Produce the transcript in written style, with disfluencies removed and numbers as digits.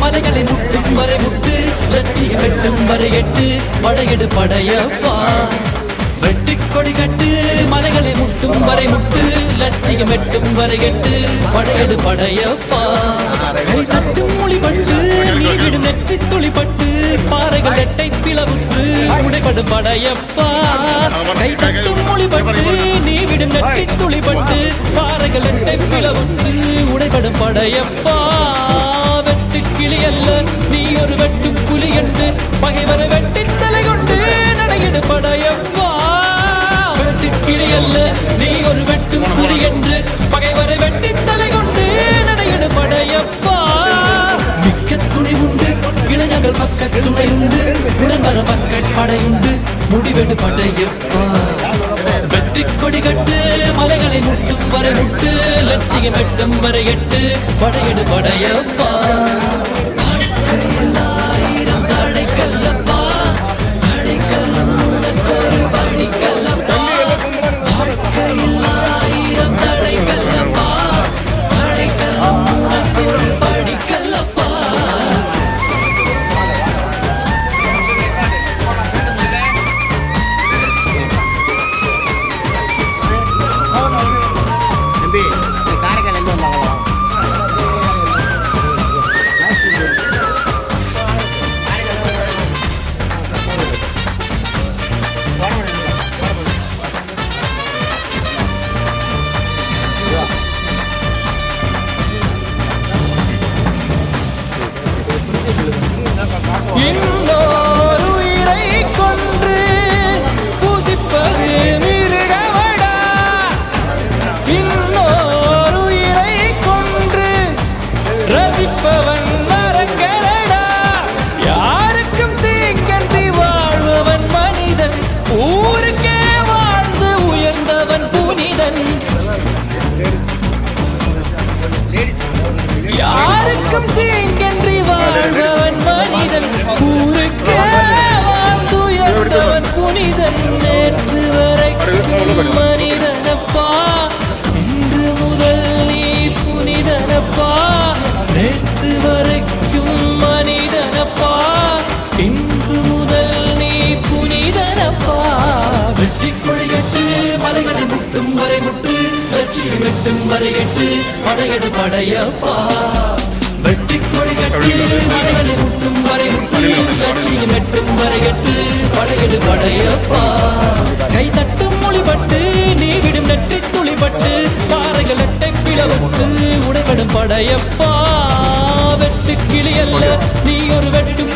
மலைகளை முட்டும் வரை முட்டு லட்சிய வெட்டும் வரை எட்டு படையெடு படையப்பா. வெற்றி கொடி கட்டு மலைகளை முட்டும் வரை முட்டு லட்சியம் வெட்டும் வரை எட்டு படையெடு படையப்பா. கை தட்டும் மொழிபட்டு நீ விடும் நெற்றி துளிப்பட்டு பாறைகள் எட்டை பிளவுற்று உடைபடு படையப்பா. கை தட்டும் மொழிபட்டு நீ விடும் நெற்றி துளிப்பட்டு பாறைகள் எட்டை பிளவுற்று உடைபடும் படையப்பா. கிளி அல்ல நீ ஒரு வெட்டு புலி என்று பகைவரை வெட்டி தலை கொண்டு நடையெடு படையப்பா. வெட்டு கிளி அல்ல நீ ஒரு வெட்டும் புலி என்று பகைவரை வெட்டி தலை கொண்டு நடையெடு படையப்பா. மிக்க துணி உண்டு இளைஞர்கள் பக்க துணை உண்டு நிரந்தர மக்கள் படையுண்டு முடிவெடு படையப்பா. வெற்றி கொடி கட்டு மலைகளை முட்டும் வரை முட்டு லட்சியம் வெட்டும் வரை எட்டு படையெடு படையப்பா. இன்னொரு உயிரை கொன்று பூசிப்பது மிருகமடா. இன்னொரு உயிரை கொன்று ரசிப்பவன் நரங்கடா. யாருக்கும் தீங்கன்றி வாழ்பவன் மனிதன் ஊருக்கே வாழ்ந்து உயர்ந்தவன் புனிதன். யாருக்கும் தீங்கன்றி வாழ்பவன் மனிதன் ஊருக்கே வாழ்ந்து உயர்ந்தவன் புனிதன். நேற்று வரைக்கும் மனிதனப்பா இன்று முதல் நீ புனிதனப்பா. நேற்று வரைக்கும் மனிதனப்பா இன்று முதல் நீ புனிதனப்பா. வெற்றி கொடிகட்டு மலைகளை முட்டும் வரை முட்டு லட்சியம் வெட்டும் வரை எட்டு படையெடு படையப்பா. வெற்றி கொடி கட்டு மலைகளை முட்டும் வரை முட்டு லட்சியம் வெட்டும் வரை எட்டு படையெடு படையப்பா. கை தட்டும் மொழிபட்டு நீ விடும் நெற்றி துளிபட்டு பாறைகள் எட்டை பிளவுற்று உடைபடும் படையப்பா. வெட்டு கிளி அல்ல நீ ஒரு வெட்டும்